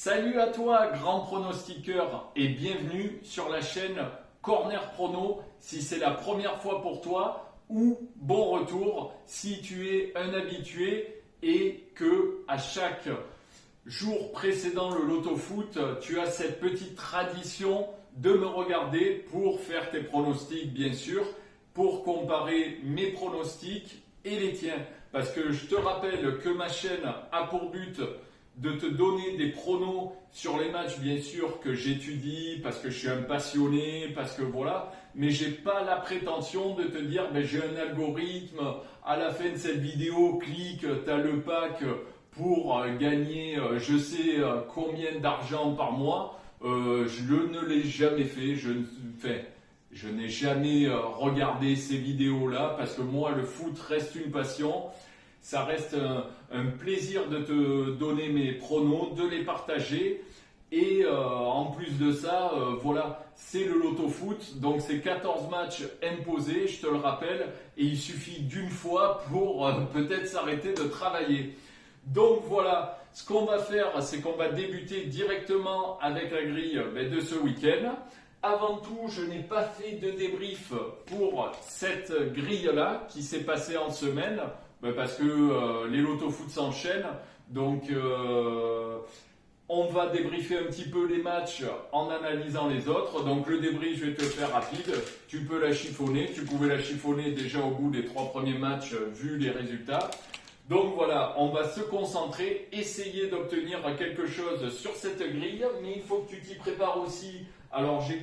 Salut à toi, grand pronostiqueur, et bienvenue sur la chaîne Corner Prono si c'est la première fois pour toi, ou bon retour si tu es un habitué et que à chaque jour précédant le Loto Foot, tu as cette petite tradition de me regarder pour faire tes pronostics, bien sûr, pour comparer mes pronostics et les tiens. Parce que je te rappelle que ma chaîne a pour but de te donner des pronos sur les matchs, bien sûr, que j'étudie, parce que je suis un passionné, parce que voilà, mais j'ai pas la prétention de te dire, j'ai un algorithme, à la fin de cette vidéo, clique, tu as le pack pour gagner je sais combien d'argent par mois. Je ne l'ai jamais fait, je n'ai jamais regardé ces vidéos-là, parce que moi, le foot reste une passion. Ça reste un plaisir de te donner mes pronos, de les partager. Et en plus de ça, voilà, c'est le Loto Foot. Donc c'est 14 matchs imposés, je te le rappelle. Et il suffit d'une fois pour peut-être s'arrêter de travailler. Donc voilà, ce qu'on va faire, c'est qu'on va débuter directement avec la grille de ce week-end. Avant tout, je n'ai pas fait de débrief pour cette grille-là qui s'est passée en semaine. Parce que les Loto Foot s'enchaînent, donc on va débriefer un petit peu les matchs en analysant les autres. Donc le débrief, je vais te le faire rapide, tu peux la chiffonner, tu pouvais la chiffonner déjà au bout des 3 premiers matchs vu les résultats. Donc voilà, on va se concentrer, essayer d'obtenir quelque chose sur cette grille, mais il faut que tu t'y prépares aussi. Alors je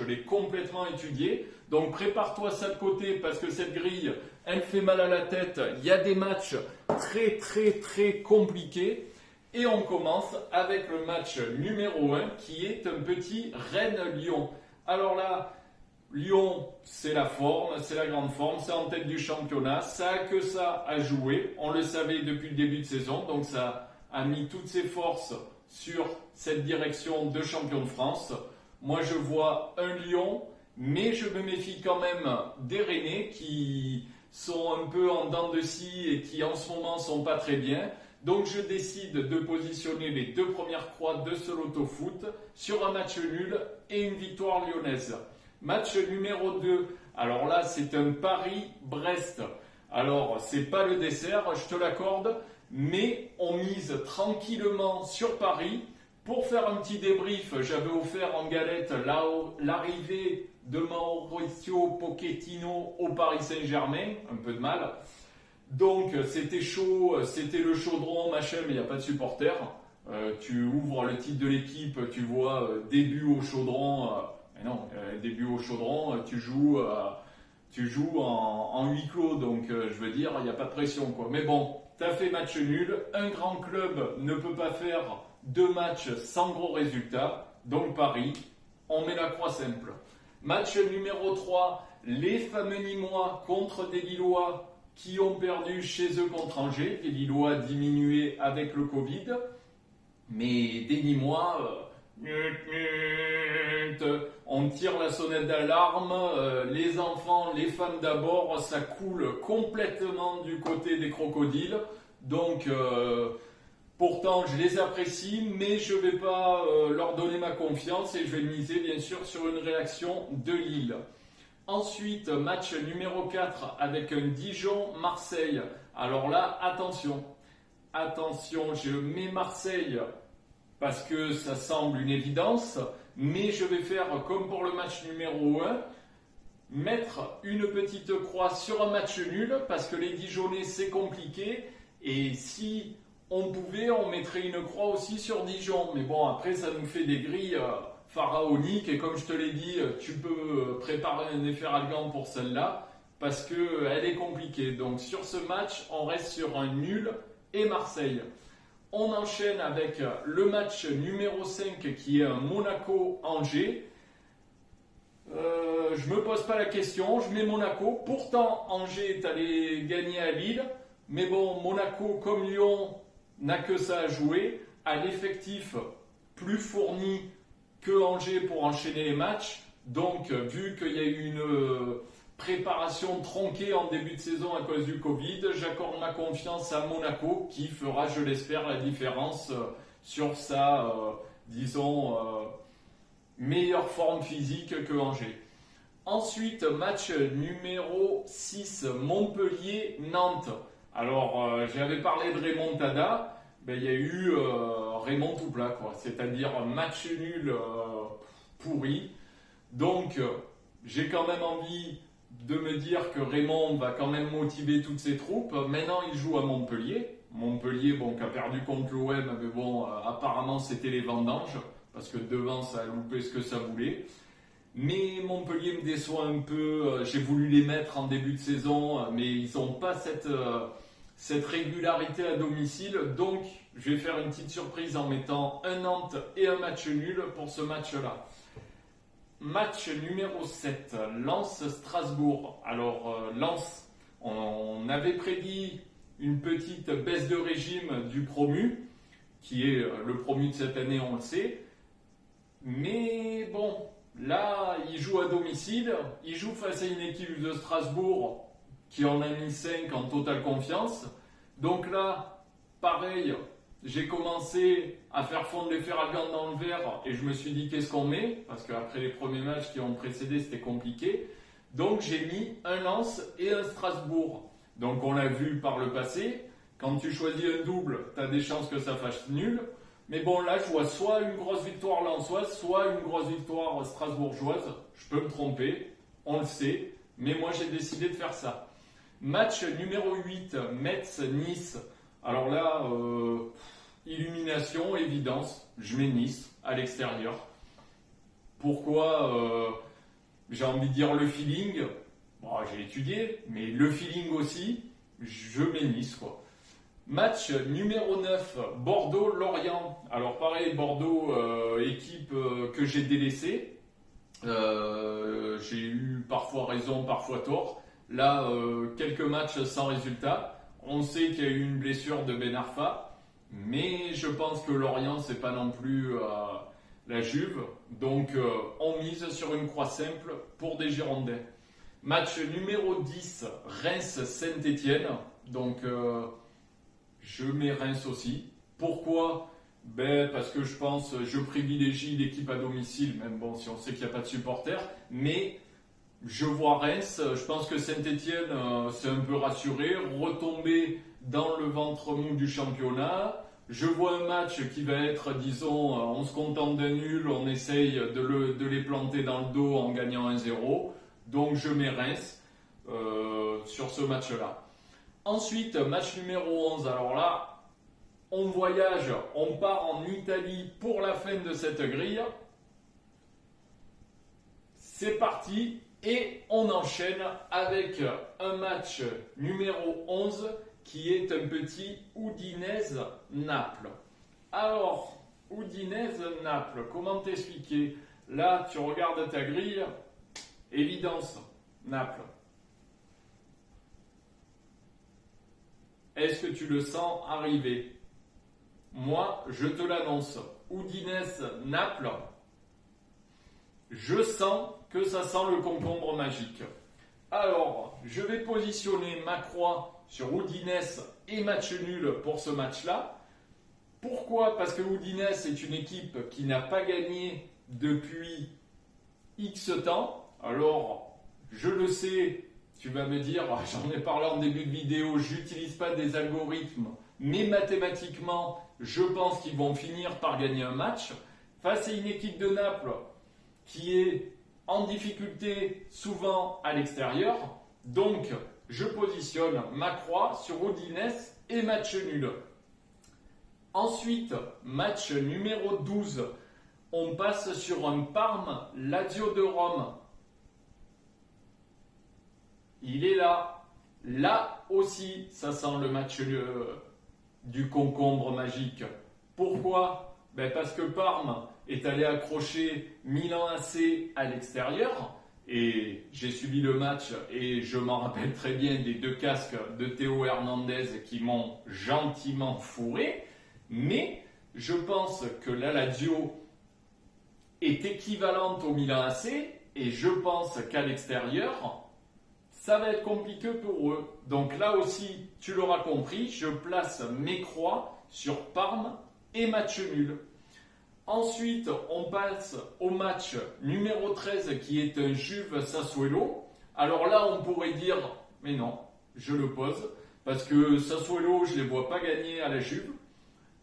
l'ai complètement étudié, donc prépare-toi ça de côté parce que cette grille, elle fait mal à la tête, il y a des matchs très compliqués. Et on commence avec le match numéro 1 qui est un petit Rennes-Lyon. Alors là, Lyon, c'est la forme, c'est la grande forme, c'est en tête du championnat, ça a que ça à jouer, on le savait depuis le début de saison, donc ça a mis toutes ses forces sur cette direction de champion de France. Moi je vois un Lyon, mais je me méfie quand même des Rennais qui sont un peu en dents de scie et qui en ce moment sont pas très bien. Donc je décide de positionner les 2 premières croix de ce Loto Foot sur un match nul et une victoire lyonnaise. Match numéro 2, alors là c'est un Paris-Brest. Alors c'est pas le dessert, je te l'accorde, mais on mise tranquillement sur Paris. Pour faire un petit débrief, j'avais offert en galette l'arrivée de Mauricio Pochettino au Paris Saint-Germain, un peu de mal. Donc c'était chaud, c'était le chaudron, machin, mais il n'y a pas de supporters. Tu ouvres le titre de l'équipe, tu vois début au chaudron. Mais non, début au chaudron, tu joues en huis clos, donc je veux dire, il n'y a pas de pression, quoi. Mais bon, tu as fait match nul, un grand club ne peut pas faire 2 matchs sans gros résultats, donc Paris, on met la croix simple. Match numéro 3, les fameux Nîmois contre des Lillois qui ont perdu chez eux contre Angers. Des Lillois diminués avec le Covid, mais des Nîmois... on tire la sonnette d'alarme, les enfants, les femmes d'abord, ça coule complètement du côté des crocodiles. Donc, pourtant, je les apprécie, mais je ne vais pas leur donner ma confiance et je vais miser bien sûr sur une réaction de Lille. Ensuite, match numéro 4 avec un Dijon-Marseille. Alors là, attention, je mets Marseille parce que ça semble une évidence, mais je vais faire comme pour le match numéro 1, mettre une petite croix sur un match nul, parce que les Dijonnais c'est compliqué, et si on pouvait, on mettrait une croix aussi sur Dijon. Mais bon, après ça nous fait des grilles pharaoniques, et comme je te l'ai dit, tu peux préparer un effet Algan pour celle-là, parce qu'elle est compliquée. Donc sur ce match, on reste sur un nul et Marseille. On enchaîne avec le match numéro 5 qui est un Monaco-Angers. Je ne me pose pas la question, je mets Monaco. Pourtant, Angers est allé gagner à Lille. Mais bon, Monaco comme Lyon n'a que ça à jouer. A l'effectif plus fourni que Angers pour enchaîner les matchs. Donc, vu qu'il y a eu une préparation tronquée en début de saison à cause du Covid. J'accorde ma confiance à Monaco qui fera, je l'espère, la différence sur sa, disons, meilleure forme physique que Angers. Ensuite, match numéro 6, Montpellier-Nantes. Alors, j'avais parlé de remontada, ben, il y a eu Raymond tout plat, quoi. C'est-à-dire un match nul pourri. Donc, j'ai quand même envie de me dire que Raymond va quand même motiver toutes ses troupes. Maintenant, il joue à Montpellier. Montpellier, bon, qui a perdu contre l'OM, mais bon, apparemment, c'était les vendanges, parce que devant, ça a loupé ce que ça voulait. Mais Montpellier me déçoit un peu. J'ai voulu les mettre en début de saison, mais ils n'ont pas cette régularité à domicile. Donc, je vais faire une petite surprise en mettant un Nantes et un match nul pour ce match-là. Match numéro 7, Lens-Strasbourg. Alors, Lens, on avait prédit une petite baisse de régime du promu, qui est le promu de cette année, on le sait. Mais bon, là, il joue à domicile, il joue face à une équipe de Strasbourg qui en a mis 5 en totale confiance. Donc là, pareil, j'ai commencé à faire fondre les Ferragan dans le verre et je me suis dit qu'est-ce qu'on met, parce qu'après les premiers matchs qui ont précédé, c'était compliqué. Donc j'ai mis un Lens et un Strasbourg. Donc on l'a vu par le passé, quand tu choisis un double, tu as des chances que ça fasse nul. Mais bon, là, je vois soit une grosse victoire lensoise, soit une grosse victoire strasbourgeoise. Je peux me tromper, on le sait, mais moi, j'ai décidé de faire ça. Match numéro 8, Metz-Nice. Alors là, illumination, évidence, je mets Nice à l'extérieur. Pourquoi j'ai envie de dire le feeling. Bon, j'ai étudié, mais le feeling aussi, je mets Nice, quoi. Match numéro 9, Bordeaux-Lorient. Alors pareil, Bordeaux, équipe que j'ai délaissée. J'ai eu parfois raison, parfois tort. Là, quelques matchs sans résultat. On sait qu'il y a eu une blessure de Ben Arfa. Mais je pense que Lorient, c'est pas non plus la Juve. Donc on mise sur une croix simple pour des Girondins. Match numéro 10, Reims-Saint-Étienne. Donc je mets Reims aussi. Pourquoi? Parce que je privilégie l'équipe à domicile, même bon, si on sait qu'il n'y a pas de supporters. Mais je vois Reims, je pense que Saint-Étienne s'est un peu rassuré, retomber dans le ventre mou du championnat. Je vois un match qui va être, disons, on se contente d'un nul, on essaye de les planter dans le dos en gagnant 1-0. Donc je mets Reims sur ce match-là. Ensuite, match numéro 11. Alors là, on voyage, on part en Italie pour la fin de cette grille. C'est parti et on enchaîne avec un match numéro 11 qui est un petit Udinese-Naples. Alors, Udinese-Naples, comment t'expliquer? Là, tu regardes ta grille, évidence, Naples. Est-ce que tu le sens arriver? Moi, je te l'annonce. Udinese-Naples, je sens que ça sent le concombre magique. Alors, je vais positionner ma croix sur Udinese et match nul pour ce match-là. Pourquoi? Parce que Udinese est une équipe qui n'a pas gagné depuis X temps. Alors, je le sais, tu vas me dire, j'en ai parlé en début de vidéo, j'utilise pas des algorithmes, mais mathématiquement, je pense qu'ils vont finir par gagner un match face à une équipe de Naples qui est en difficulté souvent à l'extérieur. Donc, je positionne ma croix sur Udinese et match nul. Ensuite, match numéro 12. On passe sur un Parme-Lazio de Rome. Il est là. Là aussi, ça sent le match du concombre magique. Pourquoi? Parce que Parme est allé accrocher Milan AC à l'extérieur. Et j'ai suivi le match et je m'en rappelle très bien des deux casques de Théo Hernandez qui m'ont gentiment fourré. Mais je pense que la Lazio est équivalente au Milan AC et je pense qu'à l'extérieur, ça va être compliqué pour eux. Donc là aussi, tu l'auras compris, je place mes croix sur Parme et match nul. Ensuite, on passe au match numéro 13 qui est un Juve-Sassuolo. Alors là, on pourrait dire, mais non, je le pose, parce que Sassuolo, je ne les vois pas gagner à la Juve.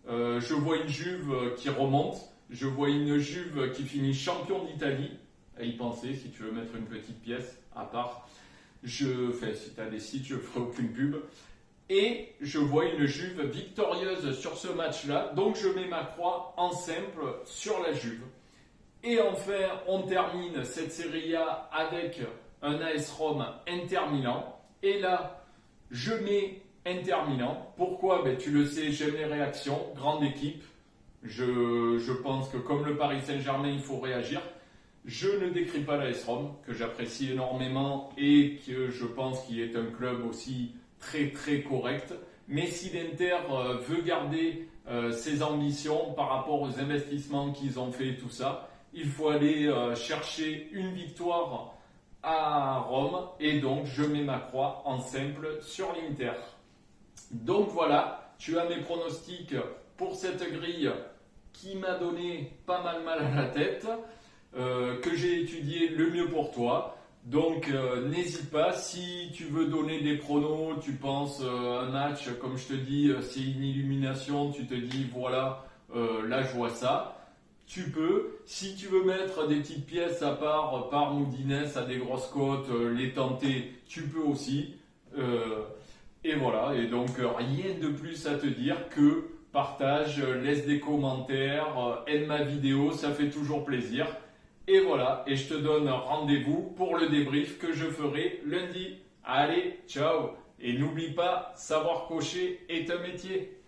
Je vois une Juve qui remonte, je vois une Juve qui finit champion d'Italie. À y penser, si tu veux mettre une petite pièce à part. Si tu as des sites, je ne ferai aucune pub. Et je vois une Juve victorieuse sur ce match-là. Donc je mets ma croix en simple sur la Juve. Et enfin, on termine cette Serie A avec un AS Rome Inter Milan. Et là, je mets Inter Milan. Pourquoi? Tu le sais, j'aime les réactions. Grande équipe. Je pense que comme le Paris Saint-Germain, il faut réagir. Je ne décris pas l'AS Rome, que j'apprécie énormément et que je pense qu'il est un club aussi très très correct. Mais si l'Inter veut garder ses ambitions par rapport aux investissements qu'ils ont fait et tout ça, il faut aller chercher une victoire à Rome et donc je mets ma croix en simple sur l'Inter. Donc voilà, tu as mes pronostics pour cette grille qui m'a donné pas mal à la tête. Que j'ai étudié le mieux pour toi. Donc n'hésite pas, si tu veux donner des pronos, tu penses un match, comme je te dis, c'est une illumination, tu te dis voilà, là je vois ça, tu peux. Si tu veux mettre des petites pièces à part, Parme ou Dines à des grosses cotes, les tenter, tu peux aussi. Et voilà, et donc rien de plus à te dire que partage, laisse des commentaires, aime ma vidéo, ça fait toujours plaisir. Et voilà, et je te donne rendez-vous pour le débrief que je ferai lundi. Allez, ciao! Et n'oublie pas, savoir cocher est un métier.